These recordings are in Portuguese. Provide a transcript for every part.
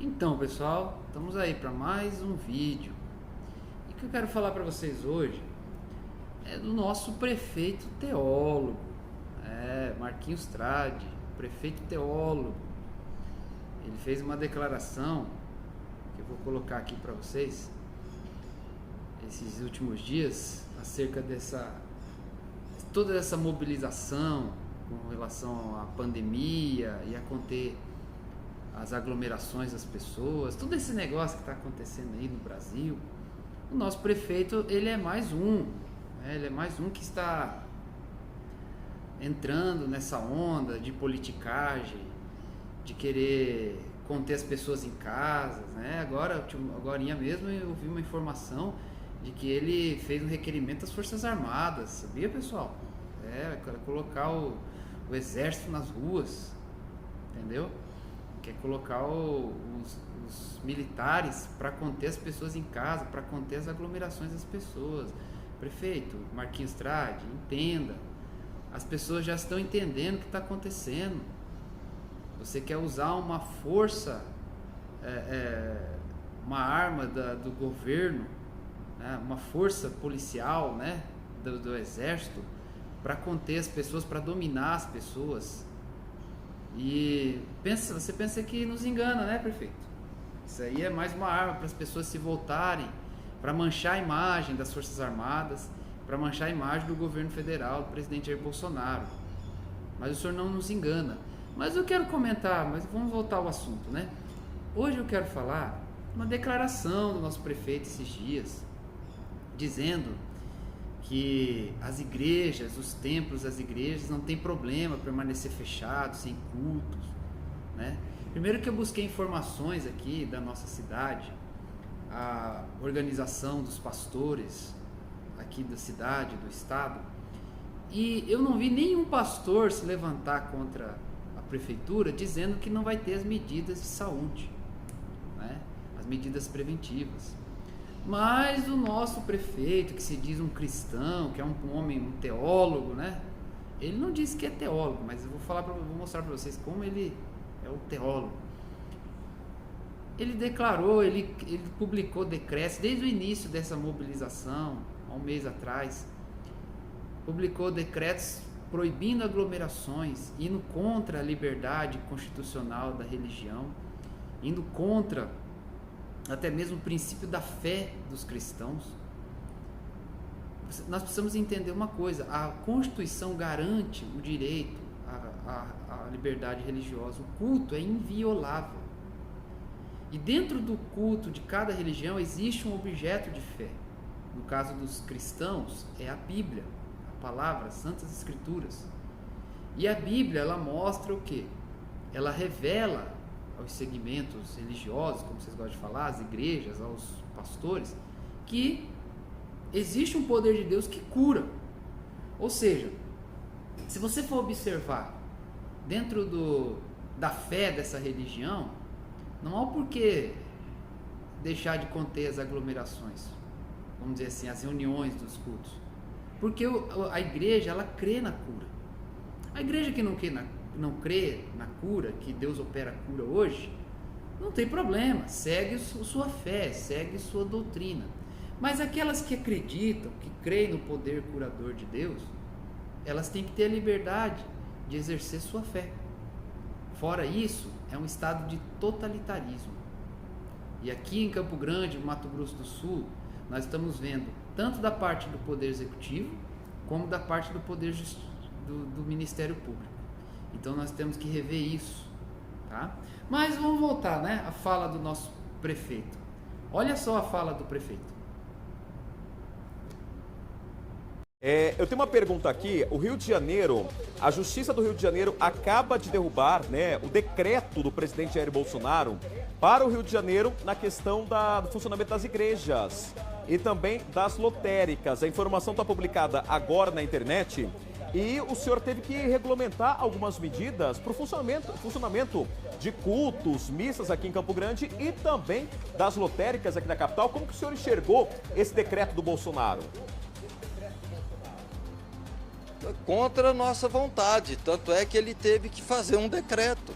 Então, pessoal, estamos aí para mais um vídeo. E o que eu quero falar para vocês hoje é do nosso prefeito teólogo, Marquinhos Trade, prefeito teólogo. Ele fez uma declaração que eu vou colocar aqui para vocês esses últimos dias acerca toda essa mobilização com relação à pandemia e a conter as aglomerações das pessoas, todo esse negócio que está acontecendo aí no Brasil. O nosso prefeito, ele é mais um, ele é mais um que está entrando nessa onda de politicagem, de querer conter as pessoas em casa, né? Agorinha mesmo eu vi uma informação de que ele fez um requerimento às Forças Armadas, sabia, pessoal? Colocar o exército nas ruas, entendeu? Quer colocar os militares para conter as pessoas em casa, para conter as aglomerações das pessoas. Prefeito Marquinhos Trade, entenda. As pessoas já estão entendendo o que está acontecendo. Você quer usar uma força, uma arma do governo, né, uma força policial, né, do exército, para conter as pessoas, para dominar as pessoas. E você pensa que nos engana, né, prefeito? Isso aí é mais uma arma para as pessoas se voltarem, para manchar a imagem das Forças Armadas, para manchar a imagem do governo federal, do presidente Jair Bolsonaro. Mas o senhor não nos engana. Mas eu quero comentar, mas vamos voltar ao assunto, né? Hoje eu quero falar uma declaração do nosso prefeito esses dias, dizendo que as igrejas, os templos das igrejas não tem problema permanecer fechados, sem cultos, né? Primeiro que eu busquei informações aqui da nossa cidade, a organização dos pastores aqui da cidade, do estado, e eu não vi nenhum pastor se levantar contra a prefeitura dizendo que não vai ter as medidas de saúde, né? As medidas preventivas. Mas o nosso prefeito, que se diz um cristão, que é um homem, um teólogo, né? Ele não disse que é teólogo, mas eu vou mostrar para vocês como ele é o teólogo. Ele declarou, ele publicou decretos desde o início dessa mobilização, há um mês atrás, publicou decretos proibindo aglomerações, indo contra a liberdade constitucional da religião, indo contra até mesmo o princípio da fé dos cristãos. Nós precisamos entender uma coisa: a Constituição garante o direito à liberdade religiosa. O culto é inviolável. E dentro do culto de cada religião existe um objeto de fé. No caso dos cristãos, é a Bíblia, a palavra, as Santas Escrituras. E a Bíblia, ela mostra o quê? Ela revela aos segmentos religiosos, como vocês gostam de falar, às igrejas, aos pastores, que existe um poder de Deus que cura. Ou seja, se você for observar dentro da fé dessa religião, não há por que deixar de conter as aglomerações, vamos dizer assim, as reuniões dos cultos, porque a igreja, ela crê na cura. A igreja que não crê na cura, que Deus opera a cura hoje, não tem problema, segue sua fé, segue sua doutrina. Mas aquelas que acreditam, que creem no poder curador de Deus, elas têm que ter a liberdade de exercer sua fé. Fora isso, é um estado de totalitarismo. E aqui em Campo Grande, no Mato Grosso do Sul, nós estamos vendo tanto da parte do poder executivo, como da parte do poder do Ministério Público. Então nós temos que rever isso, tá? Mas vamos voltar, né, à fala do nosso prefeito. Olha só a fala do prefeito. Eu tenho uma pergunta aqui. O Rio de Janeiro, a Justiça do Rio de Janeiro acaba de derrubar, né, o decreto do presidente Jair Bolsonaro para o Rio de Janeiro na questão do funcionamento das igrejas e também das lotéricas. A informação está publicada agora na internet. E o senhor teve que regulamentar algumas medidas para o funcionamento de cultos, missas aqui em Campo Grande e também das lotéricas aqui na capital. Como que o senhor enxergou esse decreto do Bolsonaro? Contra a nossa vontade, tanto é que ele teve que fazer um decreto.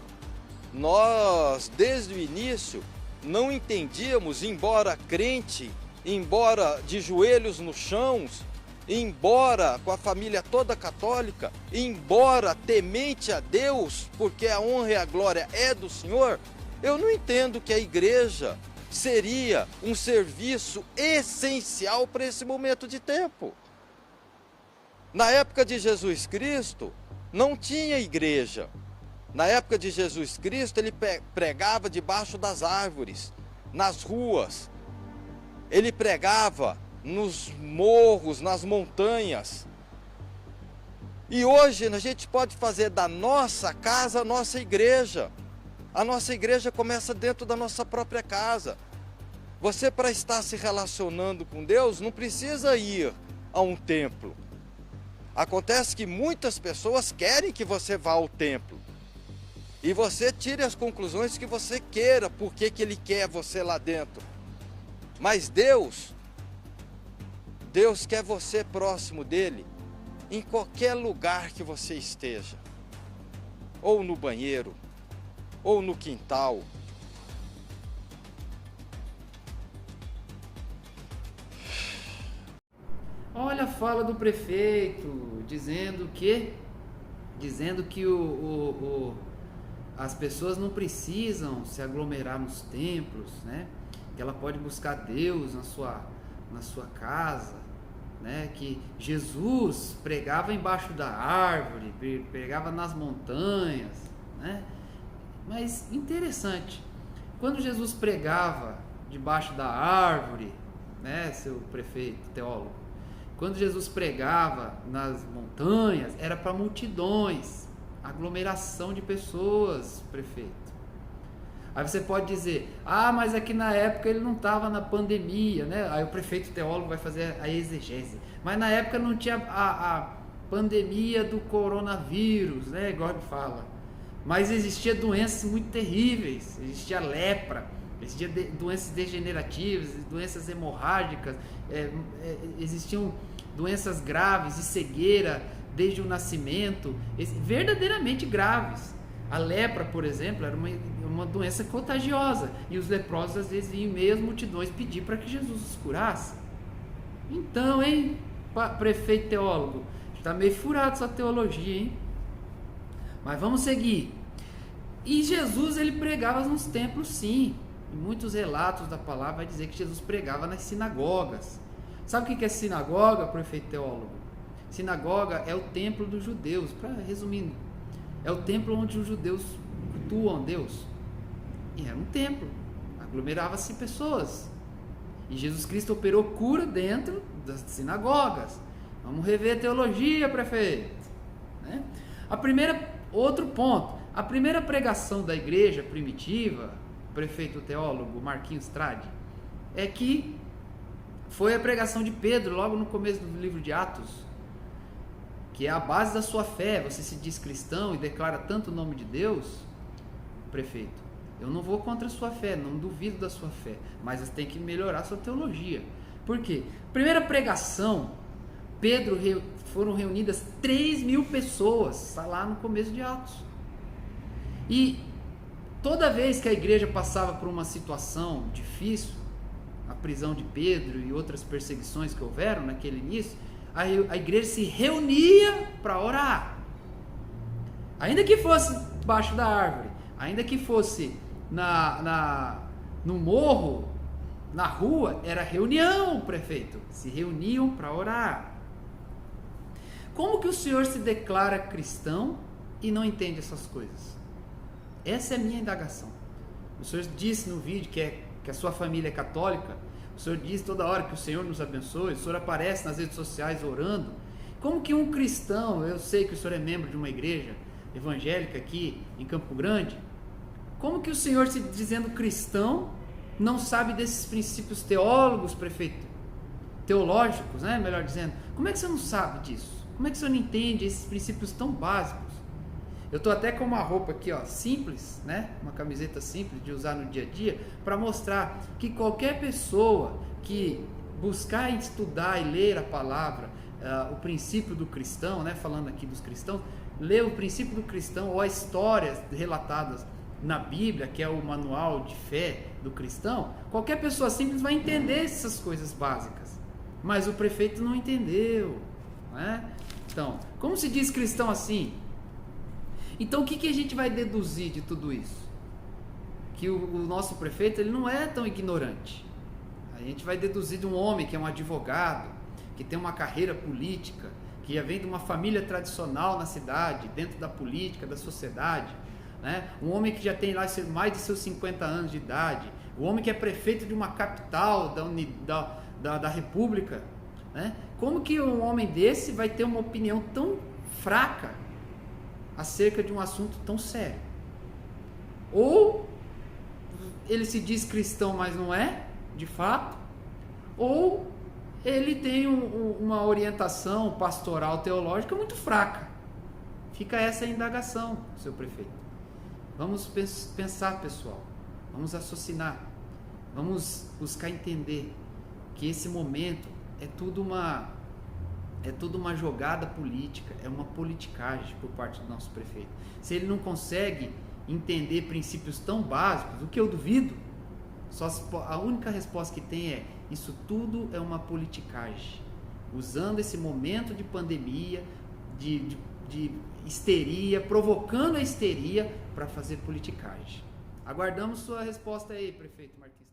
nós, desde o início, não entendíamos, embora crente, embora de joelhos no chão, embora com a família toda católica, embora temente a Deus, porque a honra e a glória é do Senhor, eu não entendo que a igreja seria um serviço essencial para esse momento de tempo. Na época de Jesus Cristo, não tinha igreja. Na época de Jesus Cristo, ele pregava debaixo das árvores, nas ruas. Ele pregava nos morros, nas montanhas. E hoje a gente pode fazer da nossa casa a nossa igreja. A nossa igreja começa dentro da nossa própria casa. Você, para estar se relacionando com Deus, não precisa ir a um templo. Acontece que muitas pessoas querem que você vá ao templo. E você tire as conclusões que você queira, porque que Ele quer você lá dentro. Mas Deus quer você próximo dEle, em qualquer lugar que você esteja. Ou no banheiro, ou no quintal. Olha a fala do prefeito, dizendo que as pessoas não precisam se aglomerar nos templos, né? Que ela pode buscar Deus na sua casa, né? Que Jesus pregava embaixo da árvore, pregava nas montanhas, né? Mas interessante, quando Jesus pregava debaixo da árvore, né, seu prefeito, teólogo, quando Jesus pregava nas montanhas, era para multidões, aglomeração de pessoas, prefeito. Aí você pode dizer, mas é que na época ele não estava na pandemia, né? Aí o prefeito teólogo vai fazer a exegese. Mas na época não tinha a pandemia do coronavírus, né? Igual ele fala. Mas existia doenças muito terríveis, existia lepra, existia doenças degenerativas, doenças hemorrágicas, existiam doenças graves de cegueira desde o nascimento, verdadeiramente graves. A lepra, por exemplo, era uma doença contagiosa, e os leprosos às vezes iam em meias multidões pedir para que Jesus os curasse. Então, hein, prefeito teólogo, está meio furado sua teologia, hein? Mas vamos seguir. E Jesus, ele pregava nos templos, sim. Em muitos relatos da palavra vai dizer que Jesus pregava nas sinagogas. Sabe o que é sinagoga, prefeito teólogo? Sinagoga é o templo dos judeus, resumindo, é o templo onde os judeus cultuam Deus. E era um templo, aglomerava-se pessoas. E Jesus Cristo operou cura dentro das sinagogas. Vamos rever a teologia, prefeito, né? Outro ponto, a primeira pregação da igreja primitiva, prefeito teólogo Marquinhos Trade, é que foi a pregação de Pedro, logo no começo do livro de Atos, que é a base da sua fé. Você se diz cristão e declara tanto o nome de Deus, prefeito, eu não vou contra a sua fé, não duvido da sua fé, mas você tem que melhorar a sua teologia. Por quê? Primeira pregação, foram reunidas 3.000 pessoas, está lá no começo de Atos. E toda vez que a igreja passava por uma situação difícil, a prisão de Pedro e outras perseguições que houveram naquele início, a igreja se reunia para orar. Ainda que fosse debaixo da árvore, ainda que fosse no morro, na rua, era reunião, prefeito. Se reuniam para orar. Como que o senhor se declara cristão e não entende essas coisas? Essa é a minha indagação. O senhor disse no vídeo que a sua família é católica. O senhor diz toda hora que o Senhor nos abençoe. O senhor aparece nas redes sociais orando. Como que um cristão, eu sei que o senhor é membro de uma igreja evangélica aqui em Campo Grande, como que o senhor, se dizendo cristão, não sabe desses princípios teológicos, né? Melhor dizendo, como é que você não sabe disso? Como é que você não entende esses princípios tão básicos? Eu estou até com uma roupa aqui, simples, né? Uma camiseta simples de usar no dia a dia, para mostrar que qualquer pessoa que buscar estudar e ler a palavra, o princípio do cristão, né? Falando aqui dos cristãos, ler o princípio do cristão ou as histórias relatadas na Bíblia, que é o manual de fé do cristão, qualquer pessoa simples vai entender essas coisas básicas. Mas o prefeito não entendeu, né? Então, como se diz cristão assim? Então, o que a gente vai deduzir de tudo isso? Que o nosso prefeito, ele não é tão ignorante. A gente vai deduzir de um homem que é um advogado, que tem uma carreira política, que vem de uma família tradicional na cidade, dentro da política, da sociedade, né? Um homem que já tem lá mais de seus 50 anos de idade, o homem que é prefeito de uma capital da República, né? Como que um homem desse vai ter uma opinião tão fraca acerca de um assunto tão sério? Ou ele se diz cristão, mas não é, de fato, ou ele tem uma orientação pastoral teológica muito fraca. Fica essa indagação, seu prefeito. Vamos pensar, pessoal. Vamos raciocinar. Vamos buscar entender que esse momento é tudo uma jogada política, é uma politicagem por parte do nosso prefeito. Se ele não consegue entender princípios tão básicos, o que eu duvido, a única resposta que tem é: isso tudo é uma politicagem, usando esse momento de pandemia, de histeria, provocando a histeria para fazer politicagem. Aguardamos sua resposta aí, prefeito Marquinhos.